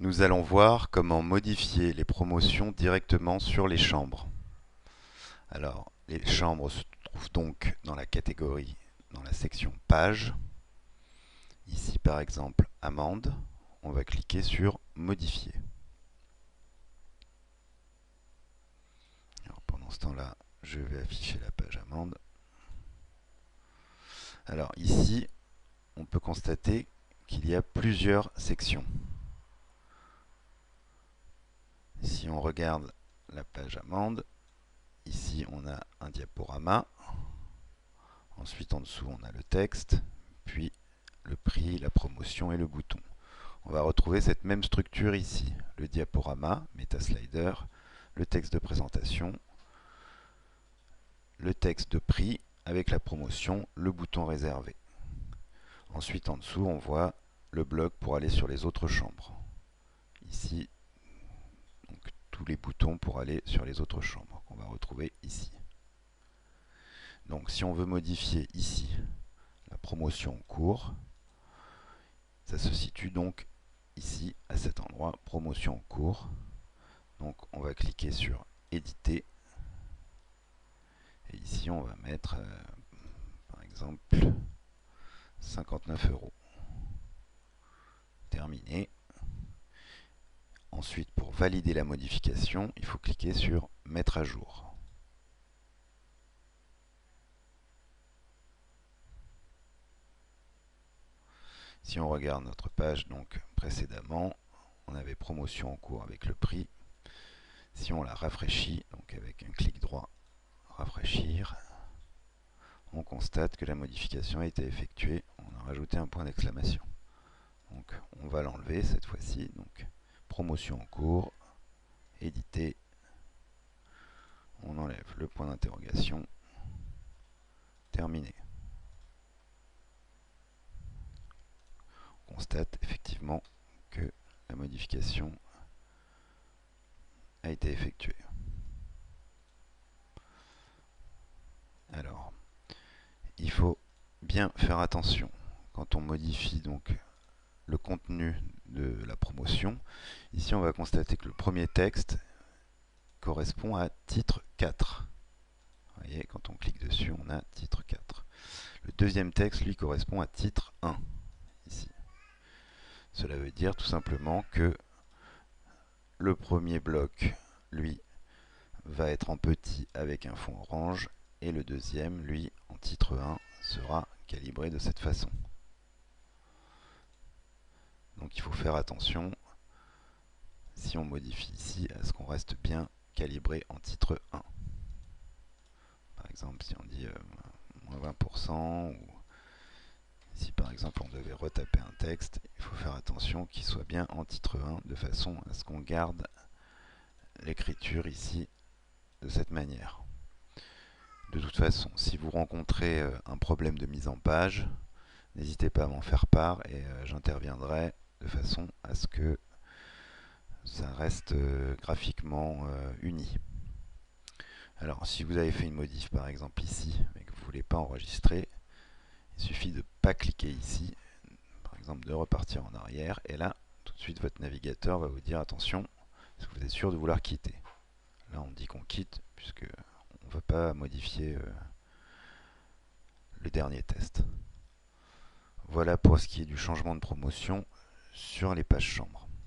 Nous allons voir comment modifier les promotions directement sur les chambres. Alors, les chambres se trouvent donc dans la catégorie, dans la section Pages. Ici, par exemple, Amende. On va cliquer sur Modifier. Alors, pendant ce temps-là, je vais afficher la page Amende. Alors, ici, on peut constater qu'il y a plusieurs sections. Si on regarde la page Amende, ici on a un diaporama, ensuite en dessous on a le texte, puis le prix, la promotion et le bouton. On va retrouver cette même structure ici, le diaporama, MetaSlider, le texte de présentation, le texte de prix avec la promotion, le bouton réservé. Ensuite en dessous on voit le bloc pour aller sur les autres chambres. Ici, donc, tous les boutons pour aller sur les autres chambres qu'on va retrouver ici. Donc si on veut modifier ici la promotion en cours, ça se situe donc ici à cet endroit, promotion en cours. Donc on va cliquer sur éditer et ici on va mettre par exemple 59 euros. Terminé. Ensuite, pour valider la modification, il faut cliquer sur mettre à jour. Si on regarde notre page donc précédemment, on avait promotion en cours avec le prix. Si on la rafraîchit, donc avec un clic droit, rafraîchir, on constate que la modification a été effectuée. On a rajouté un point d'exclamation. Donc on va l'enlever cette fois-ci. Donc promotion en cours, éditer, on enlève le point d'interrogation, terminé. On constate effectivement que la modification a été effectuée. Alors, il faut bien faire attention quand on modifie donc le contenu de la promotion. Ici, on va constater que le premier texte correspond à titre 4. Vous voyez, quand on clique dessus, on a titre 4. Le deuxième texte, lui, correspond à titre 1, ici. Cela veut dire tout simplement que le premier bloc, lui, va être en petit avec un fond orange, et le deuxième, lui, en titre 1, sera calibré de cette façon. Donc il faut faire attention, si on modifie ici, à ce qu'on reste bien calibré en titre 1. Par exemple, si on dit moins 20%, ou si par exemple on devait retaper un texte, il faut faire attention qu'il soit bien en titre 1, de façon à ce qu'on garde l'écriture ici de cette manière. De toute façon, si vous rencontrez un problème de mise en page, n'hésitez pas à m'en faire part et j'interviendrai de façon à ce que ça reste graphiquement uni. Alors si vous avez fait une modif par exemple ici, mais que vous ne voulez pas enregistrer, il suffit de ne pas cliquer ici, par exemple de repartir en arrière, et là, tout de suite votre navigateur va vous dire attention, est-ce que vous êtes sûr de vouloir quitter? Là on dit qu'on quitte, puisque on ne veut pas modifier le dernier test. Voilà pour ce qui est du changement de promotion sur les pages chambres.